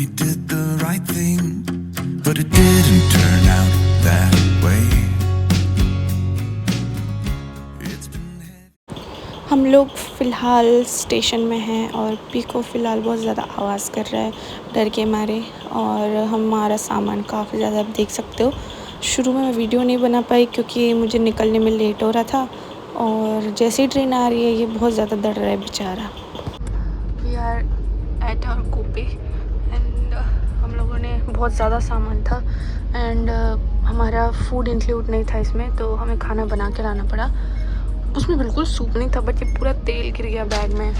we did the right thing, but it didn't turn out that way. It's been... हम लोग फ़िलहाल station में हैं और पीको फ़िलहाल बहुत ज़्यादा आवाज़ कर रहा है डर के मारे, और हमारा सामान काफ़ी ज़्यादा आप देख सकते हो। शुरू में मैं वीडियो नहीं बना पाई क्योंकि मुझे निकलने में लेट हो रहा था, और जैसे ही ट्रेन आ रही है ये बहुत ज़्यादा डर रहा है बेचारा। We are at our coupe and हम लोगों ने बहुत ज़्यादा सामान था एंड हमारा फूड इंक्लूड नहीं था इसमें, तो हमें खाना बना के लाना पड़ा। उसमें बिल्कुल सूप नहीं था, बट ये पूरा तेल गिर गया बैग में,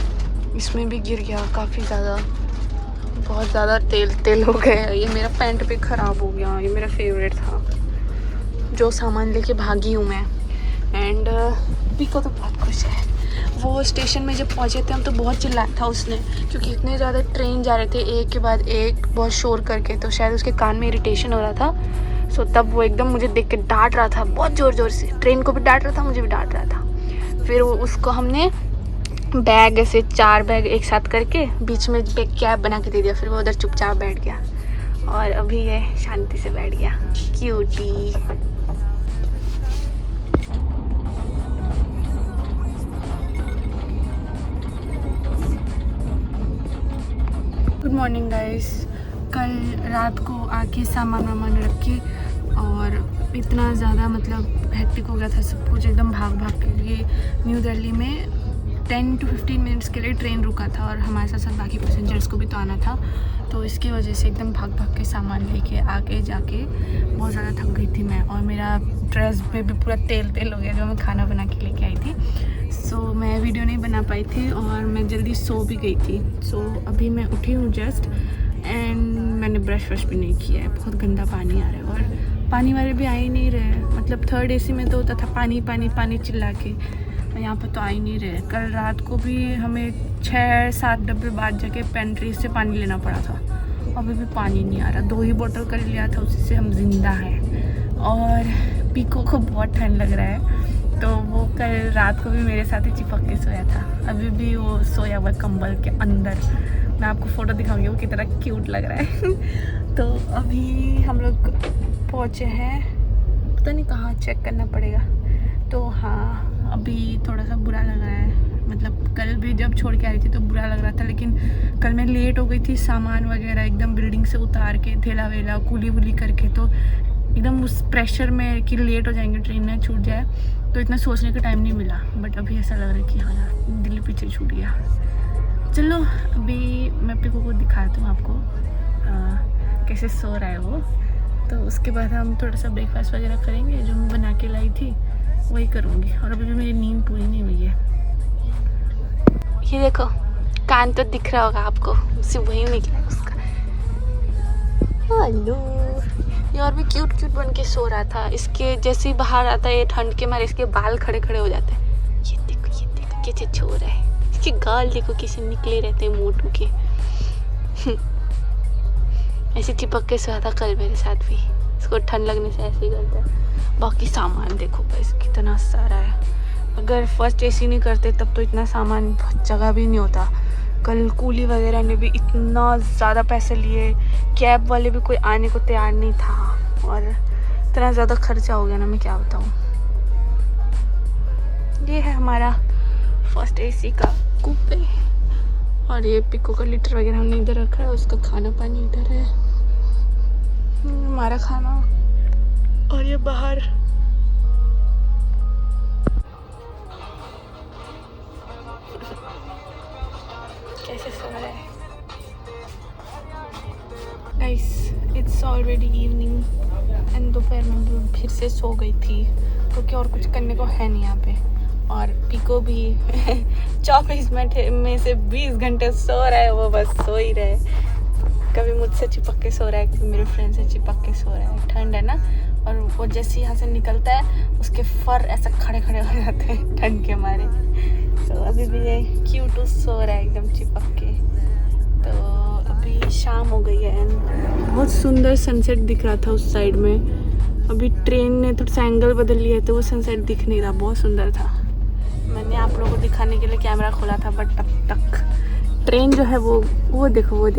इसमें भी गिर गया काफ़ी ज़्यादा, बहुत ज़्यादा तेल हो गया। ये मेरा पैंट भी ख़राब हो गया, ये मेरा फेवरेट था जो सामान लेके भागी हूँ मैं। एंड पीको तो बहुत खुश है। वो स्टेशन में जब पहुँचे थे हम तो बहुत चिल्लाया था उसने, क्योंकि इतने ज़्यादा ट्रेन जा रहे थे एक के बाद एक बहुत शोर करके, तो शायद उसके कान में इरिटेशन हो रहा था। सो तब वो एकदम मुझे देख के डांट रहा था बहुत ज़ोर से, ट्रेन को भी डांट रहा था, मुझे भी डांट रहा था। फिर उसको हमने बैग ऐसे 4 बैग एक साथ करके बीच में एक कैब बना के दे दिया, फिर वो उधर चुपचाप बैठ गया और अभी ये शांति से बैठ गया। क्यूटी। Good morning guys. कल रात को आके सामान वामान रख के, और इतना ज़्यादा मतलब हेक्टिक हो गया था सब कुछ, एकदम भाग के लिए। न्यू दिल्ली में 10 to 15 मिनट्स के लिए ट्रेन रुका था और हमारे साथ साथ बाकी पैसेंजर्स को भी तो आना था, तो इसकी वजह से एकदम भाग के सामान लेके आके जाके बहुत ज़्यादा थक गई थी मैं, और मेरा ड्रेस पे भी पूरा तेल हो गया जो मैं खाना बना के लेके आई थी। सो मैं वीडियो नहीं बना पाई थी और मैं जल्दी सो भी गई थी। सो अभी मैं उठी हूँ जस्ट, एंड मैंने ब्रश भी नहीं किया है। बहुत गंदा पानी आ रहा है और पानी वाले भी आ ही नहीं रहे। मतलब 3rd AC में तो होता था पानी चिल्ला के, यहाँ पर तो आ ही नहीं रहे। कल रात को भी हमें 6-7 डब्बे बाद जाके पेंट्री से पानी लेना पड़ा था, अभी भी पानी नहीं आ रहा। 2 ही बोतल कर लिया था, उसी से हम जिंदा हैं। और पीको को बहुत ठंड लग रहा है, तो वो कल रात को भी मेरे साथ ही चिपक के सोया था। अभी भी वो सोया हुआ कंबल के अंदर। मैं आपको फ़ोटो दिखाऊंगी वो कितना क्यूट लग रहा है। तो अभी हम लोग पहुँचे हैं, पता नहीं कहाँ, चेक करना पड़ेगा। तो हाँ, अभी थोड़ा सा बुरा लग रहा है। मतलब कल भी जब छोड़ के आ रही थी तो बुरा लग रहा था, लेकिन कल मैं लेट हो गई थी सामान वगैरह एकदम बिल्डिंग से उतार के, थैला वेला कूली वूली करके, तो एकदम उस प्रेशर में कि लेट हो जाएंगे, ट्रेन में छूट जाए, तो इतना सोचने का टाइम नहीं मिला। बट अभी ऐसा लग रहा है कि हाँ यार, दिल पीछे छूट गया। चलो अभी मैं पीको को दिखाती हूँ आपको कैसे सो रहा है वो। तो उसके बाद हम थोड़ा सा ब्रेकफास्ट वगैरह करेंगे, जो मैं बना के लाई थी वही करूँगी। और अभी भी मेरी नींद पूरी नहीं हुई है। ये देखो, कान तो दिख रहा होगा आपको, सिर्फ वही निकला है उसका। हेलो, ये और भी क्यूट बन के सो रहा था। इसके जैसे ही बाहर आता है ठंड के मारे इसके बाल खड़े हो जाते हैं। ये देखो कैसे छो रहा है। इसके गाल देखो कैसे निकले रहते हैं मोटू के। ऐसे चिपक के सोया था कल मेरे साथ भी। इसको ठंड लगने से ऐसे ही करता है। बाकी सामान देखो गाइस कितना सारा है। अगर फर्स्ट AC नहीं करते तब तो इतना सामान जगह भी नहीं होता। कल कूली वगैरह ने भी इतना ज़्यादा पैसे लिए, कैब वाले भी कोई आने को तैयार नहीं था, और इतना ज़्यादा खर्चा हो गया ना, मैं क्या बताऊँ। ये है हमारा फर्स्ट AC का कूपे, और ये पिको का लीटर वगैरह हमने इधर रखा है, उसका खाना पानी इधर है, हमारा खाना। और ये बाहर कैसे सो रहा है guys. It's already evening and दोपहर में फिर से सो गई थी, क्योंकि और कुछ करने को है नहीं यहाँ पे। और पीको भी 24 मिनट में से 20 घंटे सो रहा है, वो बस सो ही रहे। कभी मुझसे चिपक के सो रहा है, कभी मेरे फ्रेंड से चिपक के सो रहा है। ठंड है ना, और वो जैसे यहाँ से निकलता है उसके फर ऐसे खड़े हो जाते हैं ठंड के मारे। तो अभी भी ये क्यूट सो रहा है एकदम चिपक के। तो अभी शाम हो गई है एंड बहुत सुंदर सनसेट दिख रहा था उस साइड में। अभी ट्रेन ने थोड़ा सा एंगल बदल लिया है तो वो सनसेट दिख नहीं रहा, बहुत सुंदर था। मैंने आप लोगों को दिखाने के लिए कैमरा खोला था, बट तब तक ट्रेन जो है वो देखो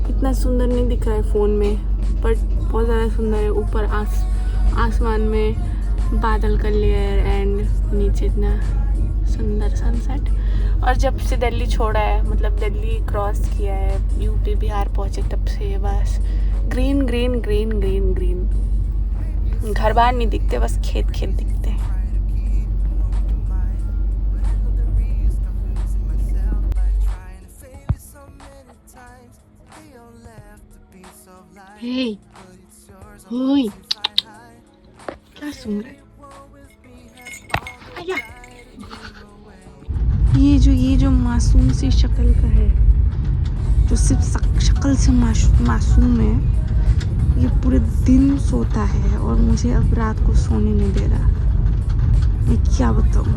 इतना सुंदर नहीं दिख रहा है फ़ोन में, बट बहुत ज़्यादा सुंदर है। ऊपर आसमान में बादल का लेयर एंड नीचे इतना सुंदर सनसेट। और जब से दिल्ली छोड़ा है, मतलब दिल्ली क्रॉस किया है, यूपी बिहार पहुँचे, तब से बस green green green green green. घर बार नहीं दिखते, बस खेत खेत दिखते हैं। हे, ओए, क्या सुन रहे? आया। ये जो मासूम सी शक्ल का है, जो सिर्फ शक्ल से मासूम है, ये पूरे दिन सोता है और मुझे अब रात को सोने नहीं दे रहा। मैं क्या बताऊँ,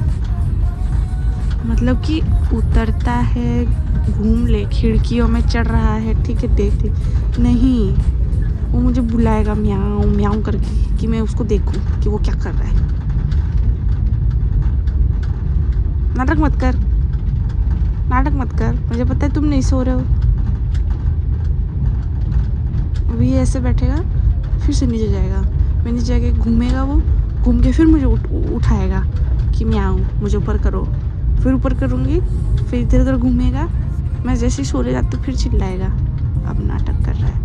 मतलब कि उतरता है, घूम ले, खिड़कियों में चढ़ रहा है, ठीक है, देख ले, नहीं, वो मुझे बुलाएगा म्याऊं म्याऊं करके कि मैं उसको देखूं कि वो क्या कर रहा है। नाटक मत कर, मुझे पता है तुम नहीं सो रहे हो। अभी ऐसे बैठेगा, फिर से नीचे जाएगा, मैं नीचे जाके घूमेगा, वो घूम के फिर मुझे उठाएगा कि म्याऊं, मुझे ऊपर करो, फिर ऊपर करूँगी, फिर इधर उधर घूमेगा, मैं जैसे ही सोने जाती फिर चिल्लाएगा। अब नाटक कर रहा है।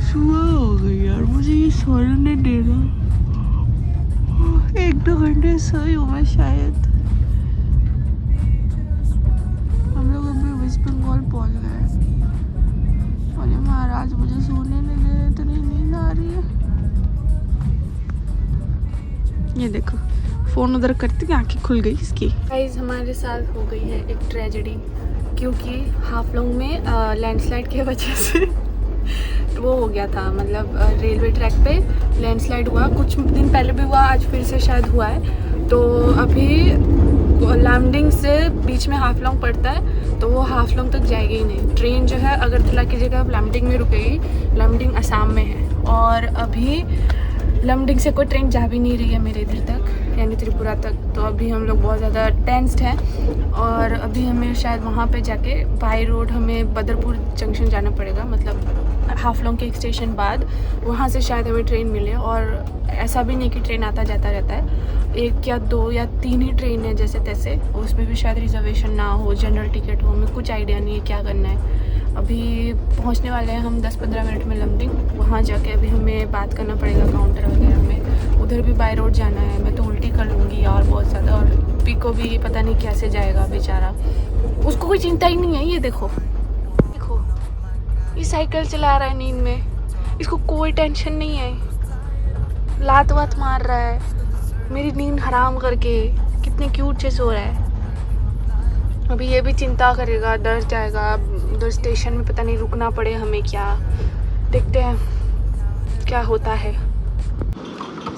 सुबह हो गई यार, मुझे ये सोने नहीं दे रहा। 1-2 घंटे सोई हूँ मैं शायद। हम लोग अभी वेस्ट बंगाल पहुँच गए। अरे महाराज, मुझे सोने नहीं दे रहे, इतनी नींद आ रही है। ये देखो, फ़ोन उधर करती आंखें खुल गई इसकी। गाइस, हमारे साथ हो गई है एक ट्रेजेडी, क्योंकि हाफलोंग में लैंडस्लाइड की वजह से वो हो गया था, मतलब रेलवे ट्रैक पे लैंडस्लाइड हुआ। कुछ दिन पहले भी हुआ, आज फिर से शायद हुआ है। तो अभी लामडिंग से बीच में हाफलोंग पड़ता है, तो वो हाफलोंग तक जाएगी ही नहीं। ट्रेन जो है अगरतला की जगह लामडिंग में रुकेगी। लामडिंग असम में है, और अभी लामडिंग से कोई ट्रेन जा भी नहीं रही है मेरे इधर तक, यानी त्रिपुरा तक। तो अभी हम लोग बहुत ज़्यादा टेंस्ड हैं, और अभी हमें शायद वहाँ पे जाके बाई रोड हमें बदरपुर जंक्शन जाना पड़ेगा, मतलब हाफलोंग के एक स्टेशन बाद। वहाँ से शायद हमें ट्रेन मिले, और ऐसा भी नहीं कि ट्रेन आता जाता रहता है, 1 या 2 या 3 ही ट्रेन है जैसे तैसे। उसमें भी शायद रिजर्वेशन ना हो, जनरल टिकट हो, हमें कुछ आइडिया नहीं है क्या करना है। अभी पहुंचने वाले हैं हम 10-15 मिनट में लामडिंग। वहाँ जाके अभी हमें बात करना पड़ेगा काउंटर वगैरह में। उधर भी बाय रोड जाना है, मैं तो उल्टी कर लूँगी यार बहुत ज़्यादा। और पीको भी पता नहीं कैसे जाएगा बेचारा, उसको कोई चिंता ही नहीं है। ये देखो, ये साइकिल चला रहा है नींद में, इसको कोई टेंशन नहीं है, लात वात मार रहा है मेरी नींद हराम करके, कितने क्यूट से सो रहा है। अभी ये भी चिंता करेगा, डर जाएगा, उधर स्टेशन में पता नहीं रुकना पड़े हमें क्या, देखते हैं क्या होता है।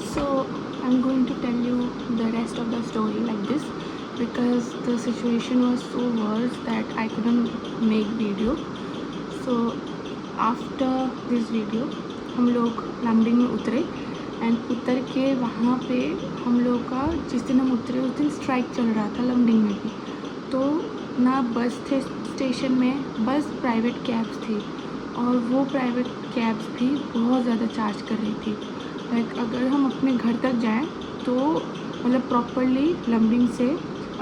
So I am going to tell you the rest of the story like this, because the situation was so worse that I couldn't make video. So after this video हम लोग लामडिंग में उतरे, एंड उतर के वहाँ पे हम लोग का, जिस दिन हम उतरे उस दिन स्ट्राइक चल रहा था लामडिंग में भी। तो ना बस थे स्टेशन में, बस प्राइवेट कैब्स थी, और वो प्राइवेट कैब्स भी बहुत ज़्यादा चार्ज कर रही थी। लाइक अगर हम अपने घर तक जाएं तो मतलब प्रॉपरली लामडिंग से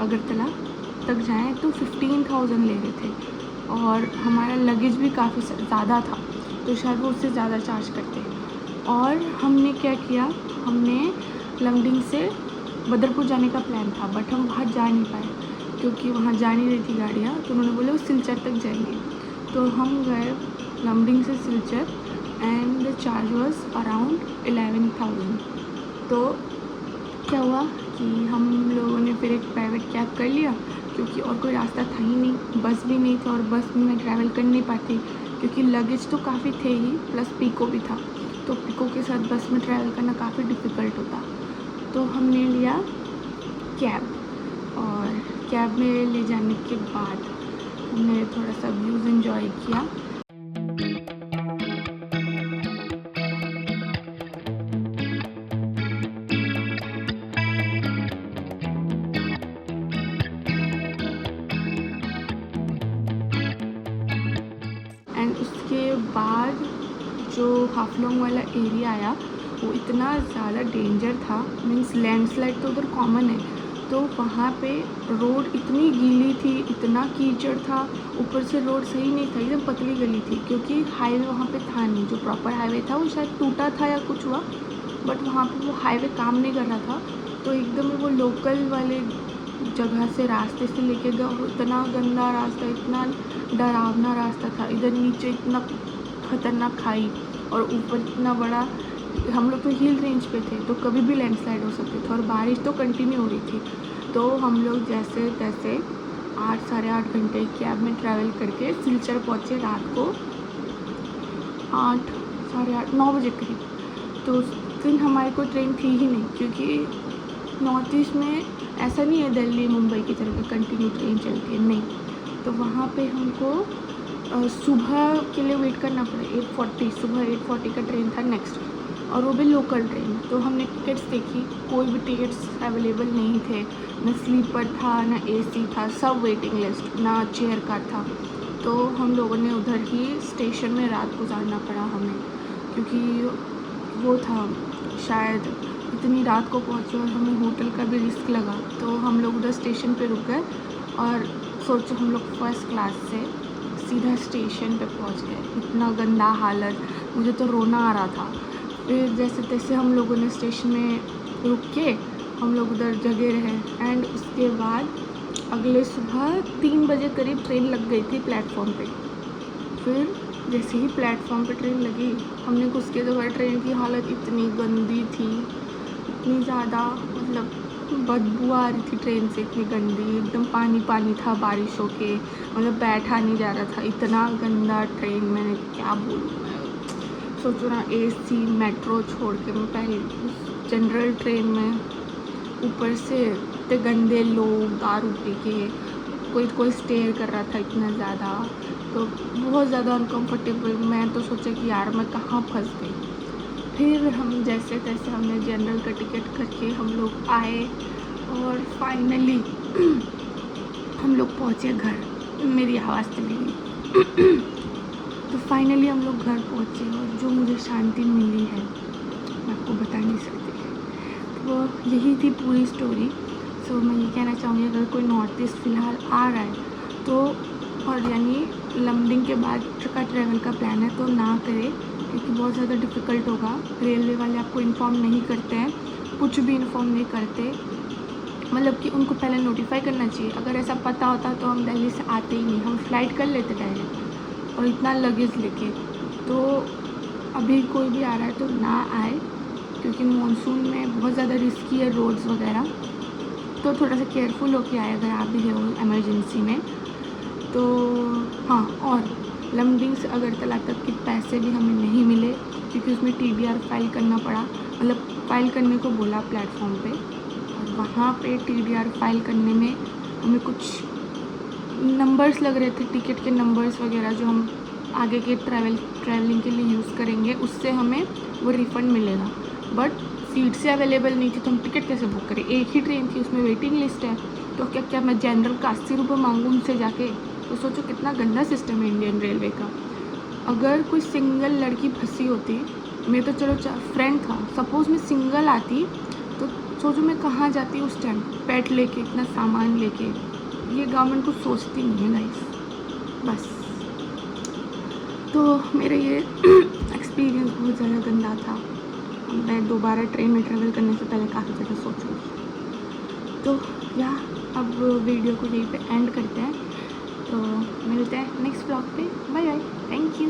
अगरतला तक जाएं तो 15,000 ले रहे थे, और हमारा लगेज भी काफ़ी ज़्यादा था, तो शायद वो उससे ज़्यादा चार्ज करते। और हमने क्या किया, हमने लामडिंग से बदरपुर जाने का प्लान था, बट हम वहाँ जा नहीं पाए क्योंकि वहाँ जा नहीं रही थी गाड़ियाँ। तो उन्होंने बोले वो सिलचर तक जाएंगे, तो हम गए लामडिंग से Silchar, and the charge was around 11,000। तो क्या हुआ कि हम लोगों ने फिर एक प्राइवेट कैब कर लिया, क्योंकि और कोई रास्ता था ही नहीं, बस भी नहीं था, और बस में मैं ट्रैवल कर नहीं पाती क्योंकि लगेज तो काफ़ी थे ही, प्लस पीको भी था। तो पीको के साथ बस में ट्रैवल करना काफ़ी डिफ़िकल्ट होता। तो हमने लिया कैब, और कैब में ले जाने के बाद हमने थोड़ा सा व्यूज़ एंजॉय किया। जो हाफलोंग वाला एरिया आया वो इतना ज़्यादा डेंजर था, मीन्स लैंडस्लाइड तो उधर कॉमन है, तो वहाँ पे रोड इतनी गीली थी, इतना कीचड़ था, ऊपर से रोड सही नहीं था, एकदम पतली गली थी, क्योंकि हाईवे वहाँ पे था नहीं। जो प्रॉपर हाईवे था वो शायद टूटा था या कुछ हुआ, बट वहाँ पे वो हाईवे काम नहीं कर रहा था, तो एकदम वो लोकल वाले जगह से रास्ते से लेके गए और इतना गंदा रास्ता, इतना डरावना रास्ता था। इधर नीचे इतना खतरनाक खाई और ऊपर इतना बड़ा, हम लोग तो हिल रेंज पे थे तो कभी भी लैंडस्लाइड हो सकते थे और बारिश तो कंटिन्यू हो रही थी। तो हम लोग जैसे तैसे 8 साढ़े 8 घंटे कैब में ट्रैवल करके सिलचर पहुँचे रात को 8 साढ़े 8 9 बजे करीब। तो उस दिन हमारे को ट्रेन थी ही नहीं, क्योंकि नॉर्थ ईस्ट में ऐसा नहीं है दिल्ली मुंबई की तरह कंटिन्यू ट्रेन चलती है, नहीं। तो वहाँ पे हमको सुबह के लिए वेट करना पड़ा, 8:40 सुबह 8:40 का ट्रेन था नेक्स्ट, और वो भी लोकल ट्रेन। तो हमने टिकट्स देखी, कोई भी टिकट्स अवेलेबल नहीं थे, ना स्लीपर था ना एसी था, सब वेटिंग लिस्ट, ना चेयर कार था। तो हम लोगों ने उधर ही स्टेशन में रात गुजारना पड़ा हमें, क्योंकि वो था शायद इतनी रात को पहुँचे और हमें होटल का भी रिस्क लगा। तो हम लोग उधर स्टेशन पे रुक गए और सोचो हम लोग फर्स्ट क्लास से सीधा स्टेशन पे पहुँच गए। इतना गंदा हालत, मुझे तो रोना आ रहा था। फिर जैसे तैसे हम लोगों ने स्टेशन में रुक के हम लोग उधर जगे रहे, एंड उसके बाद अगले सुबह 3 बजे करीब ट्रेन लग गई थी प्लेटफॉर्म पे। फिर जैसे ही प्लेटफॉर्म पे ट्रेन लगी, हमने घुस के तो ट्रेन की हालत इतनी गंदी थी, इतनी ज़्यादा मतलब बदबू आ रही थी ट्रेन से, इतनी गंदी, एकदम पानी पानी था बारिशों के, मतलब बैठा नहीं जा रहा था, इतना गंदा ट्रेन, मैंने क्या बोलूँ। मैं सोचो ना, एसी मेट्रो छोड़ के मैं पहले जनरल ट्रेन में, ऊपर से इतने गंदे लोग दारू पी के, कोई स्टेयर कर रहा था इतना ज़्यादा, तो बहुत ज़्यादा अनकम्फर्टेबल। मैं तो सोचा कि यार मैं कहाँ फंस गई। फिर हम जैसे तैसे हमने जनरल का टिकट करके हम लोग आए और फाइनली हम लोग पहुँचे घर। मेरी आवाज़ चली गई। तो फाइनली हम लोग घर पहुँचे और जो मुझे शांति मिली है मैं आपको बता नहीं सकती। तो यही थी पूरी स्टोरी। सो मैं ये कहना चाहूँगी, अगर कोई नॉर्थ ईस्ट फ़िलहाल आ रहा है तो, और यानी लमडिंग के बाद का ट्रैवल का प्लान है, तो ना करे, क्योंकि बहुत ज़्यादा डिफ़िकल्ट होगा। रेलवे वाले आपको इन्फॉर्म नहीं करते हैं, कुछ भी इन्फॉर्म नहीं करते, मतलब कि उनको पहले नोटिफाई करना चाहिए। अगर ऐसा पता होता तो हम दिल्ली से आते ही नहीं, हम फ़्लाइट कर लेते डायरेक्ट, और इतना लगेज लेके। तो अभी कोई भी आ रहा है तो ना आए, क्योंकि मानसून में बहुत ज़्यादा रिस्की है रोड्स वगैरह, तो थोड़ा सा केयरफुल होके आए अगर आप भी हो एमरजेंसी में। तो हाँ, और लमडिंग से अगरतला तक के पैसे भी हमें नहीं मिले, क्योंकि उसमें TDR फाइल करना पड़ा, मतलब फ़ाइल करने को बोला प्लेटफॉर्म पे, और वहाँ पे TDR फाइल करने में हमें कुछ नंबर्स लग रहे थे, टिकट के नंबर्स वगैरह, जो हम आगे के ट्रैवलिंग के लिए यूज़ करेंगे, उससे हमें वो रिफ़ंड मिलेगा। बट सीट से अवेलेबल नहीं थी, तो हम टिकट कैसे बुक करें? एक ही ट्रेन थी, उसमें वेटिंग लिस्ट है, तो क्या मैं जनरल का 80 रुपये मांगूँ उनसे जाके? तो सोचो कितना गंदा सिस्टम है इंडियन रेलवे का। अगर कोई सिंगल लड़की फंसी होती, मैं तो चलो फ्रेंड था, सपोज़ मैं सिंगल आती, तो सोचो मैं कहाँ जाती उस टाइम, पेट लेके, इतना सामान लेके। ये गवर्नमेंट को सोचती नहीं है गाइस, बस। तो मेरा ये एक्सपीरियंस बहुत ज़्यादा गंदा था। मैं दोबारा ट्रेन में ट्रैवल करने से पहले काफ़ी ज़्यादा सोचूँगी। तो या अब वीडियो को यहीं पे एंड करते हैं, तो मिलते हैं नेक्स्ट व्लॉग पे। Bye bye, thank you.